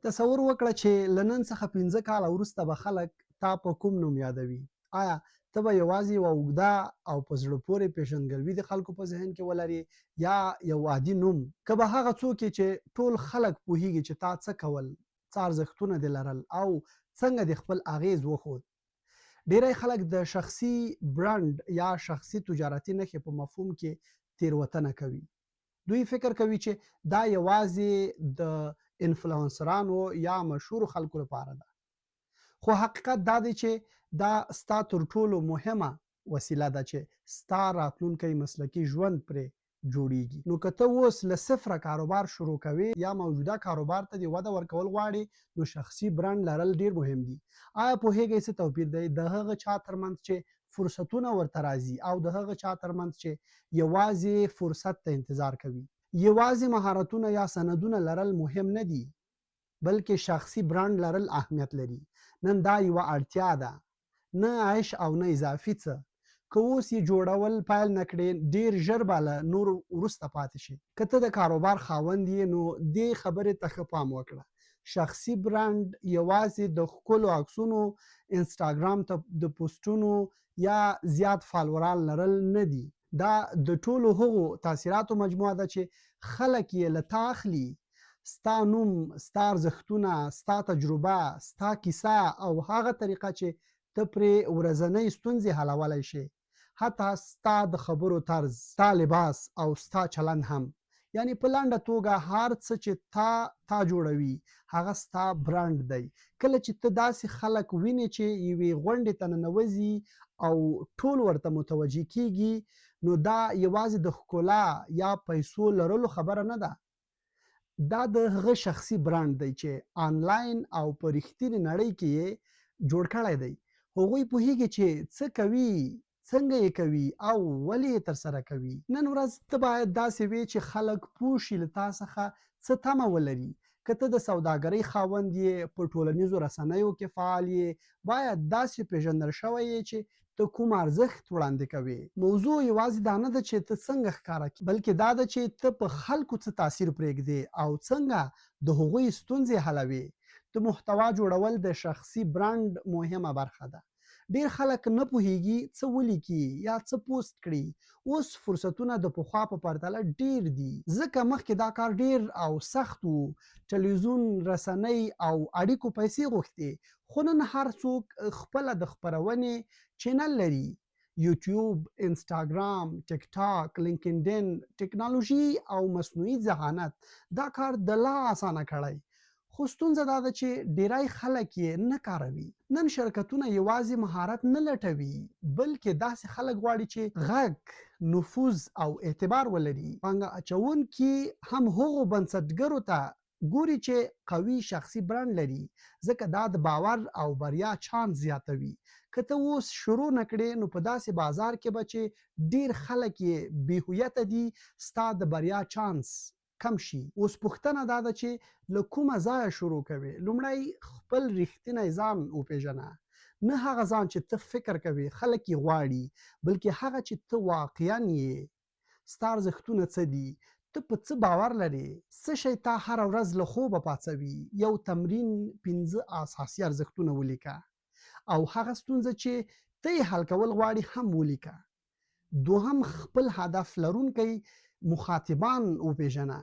تصور وکړه چې له نن څخه 15 کاله وروسته به خلک تا په کوم نوم یادوي؟ آیا ته به یوازې یوه اوږده او په زړه پورې پیژندګلوي د خلکو په ذهن کې ولرې یا یو عادي نوم؟ که به هغه څوک یې چې ټول خلک پوهیږي چې تا څه کول، څه ارزښتونه دې لرل او څنګه دې خپل اغیز وښود؟ ډیری خلک د شخصي برانډ یا شخصي تجارتي نښې په مفهوم کې تیروتنه کوي. دوی فکر کوي چې دا یوازې د انفلوئنسرانو یا مشهور خلکو لپاره ده، خو حقیقت دا دی چې دا ستا تر ټولو مهمه وسیله ده چې ستا راتلونکی مسلکي ژوند پرې جوړیږي. نو که ته اوس له صفره کاروبار شروع کوې یا موجوده کاروبار ته دې وده ورکول غواړې، نو شخصي برانډ لرل ډیر مهم دي. آیا پوهیږئ څه توپیر دی د هغه چا ترمنځ چې فرصتونه ورته راځي او د هغه چا ترمنځ چې یوازې فرصت ته انتظار کوي؟ یوازې مهارتونه یا سندونه لرل مهم نه دي، بلکې شخصي برانډ لرل اهمیت لري. نن دا یوه اړتیا ده، نه عیش او نه اضافي څه. که اوس یې جوړول پیل نه کړې، ډیر ژر به له نورو وروسته پاتې شي. که ته د کاروبار خاوند یې، نو دې خبرې ته ښه پام وکړه. شخصي برانډ یوازې د ښکلو عکسونو، انسټاګرام ته د پوسټونو یا زیات فالووران لرل نه دي. دا د ټولو هغو تاثیراتو مجموعه ده چې خلک یې له تا اخلي. ستا نوم، ستا ارزښتونه، ستا تجربه، ستا کیسه او هغه طریقه چې ته پرې ورځنۍ ستونزې حلولی شې، حتی ستا د خبرو طرز، ستا لباس او ستا چلند هم. یعنی په لنډه توګه هر څه چې تا جوړوي هغه ستا برانډ دی. کله چې ته داسې خلک وینې چې یوې غونډې ته ننوځي او ټول ورته متوجه کیږي، نو دا یوازې د ښکلا یا پیسو لرلو خبره نه ده. دا د هغه شخصي برانډ دی چې آنلاین او په رښتینې نړۍ کې یې جوړ کړی دی. هغوی پوهیږي چې څه کوي، څنګه یې کوي او ولې یې ترسره کوي. نن ورځ ته باید داسې وي چې خلک پوه شي له تا څخه څه تمه ولري. که ته د سوداګرۍ خاوند یې، په ټولنیزو رسنیو کې فعال یې، باید داسې پیژندل شوی یې چې ته کوم ارزښت وړاندې کوي. موضوع یوازې دا نه ده چې ته څنګه ښکاره کړې، بلکې دا ده چې ته په خلکو څه تاثیر پرېږدې او څنګه د هغوی ستونزې حلوي. د محتوا جوړول د شخصي برانډ مهمه برخه ده. ډیر خلک نه پوهیږي څه ولیکي یا څه پوسټ کړي. اوس فرصتونه د پخوا په پرتله ډیر دي، ځکه مخکې دا کار ډیر او سخت و. ټلویزیون، رسنۍ او اړیکو پیسې غوښتې، خو نن هر څوک خپله د خپرونې چینل لري. یوټیوب، انسټاګرام، ټیک ټاک، لینکډین، ټیکنالوژي او مصنوعي ذهانت دا کار د لا اسانه کړی. خو ستونزه دا ده چې ډیری خلک یې نه کاروي. نن شرکتونه یوازې مهارت نه لټوي، بلکې داسې خلک غواړي چې غږ، نفوذ او اعتبار ولري. پانګه اچوونکي هم هغو بنسټګرو ته ګوري چې قوي شخصي برانډ لري، ځکه دا د باور او بریا چانس زیاتوي. که ته اوس شروع نه کړې، نو په داسې بازار کې به چې ډیر خلک یې بې هویته دي، ستا د بریا چانس کم شي. اوس پوښتنه دا ده چې له کومه ځایه شروع کوې؟ لومړی خپل رښتینی ځان وپېژنه. نه هغه ځان چې ته فکر کوې خلک یې غواړي، بلکې هغه چې ته واقعا یې. ستا ارزښتونه څه دي؟ ته په څه باور لرې؟ څه شی تا هره ورځ له خوبه پاڅوي؟ یو تمرین 15 اساسي ارزښتونه ولیکه او هغه ستونزه چې ته یې حل کول غواړي هم ولیکه. دوهم، خپل هدف لرونکی مخاطبان وپېژنه.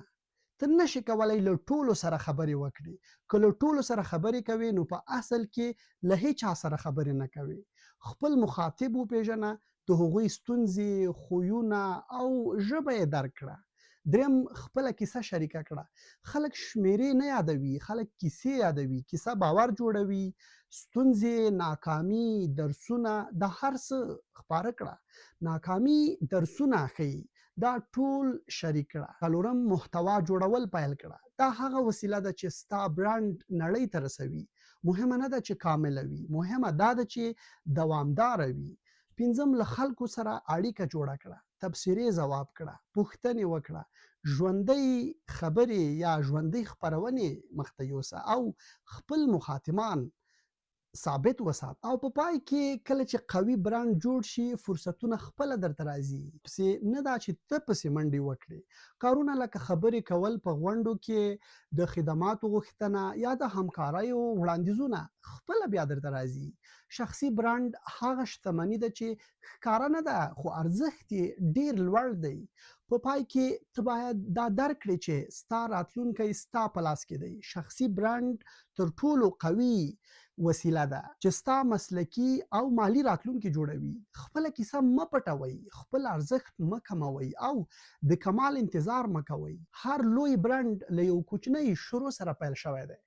ته نشي کولی له ټولو سره خبرې وکړې. که له ټولو سره خبرې کوې، نو په اصل کې له هیچا سره خبرې نه کوې. خپل مخاطب وپېژنه، د هغوی ستونزې، خویونه او ژبه یې درک کړه. دریم، خپله کیسه شریکه کړه. خلک شمیرې نه یادوي، خلک کیسې یادوي. کیسه باور جوړوي. ستونزې، ناکامي، درسونه، دا هر څه خپاره کړه. ناکامي درسونه ښیي، دا ټول شریک کړه. څلورم، محتوا جوړول پیل کړه. دا هغه وسیله ده چې ستا برانډ نړۍ ته رسوي. مهمه نه ده چې کامله وي، مهمه دا ده چې دوامداره وي. پنځم، له خلکو سره اړیکه جوړه کړه. تبصرې ځواب کړه، پوښتنې وکړه، ژوندۍ خبرې یا ژوندۍ خپرونې مخته یوسه او خپل مخاطبان ثابت وسات او په پای کې کله چې قوي برانډ جوړ شي فرصتونه خپل درته راځي پسې نه دا چې ته پسې منډي وکړي کارونه لکه خبرې کول په غونډو کې د خدماتو غوښتنه یا د همکاریو وړاندیزونه خپل بیا درته راځي شخصي برانډ هغه شتمني ده چې ښکارا نه ده خو ارزښت یې ډیر لوړ دی په پای کې ته باید دا درک کړې چې ستا راتلونکی ستا په لاس کې دی شخصي برانډ تر ټولو قوي وسیله ده چې ستا مسلکي او مالی راتلونکي جوړوي خپل کیسه م پټوي خپل ارزښت م کموي او د کمال انتظار م کوي هر لوی برانډ له یو کوچنی شروع سره پیل شوی دی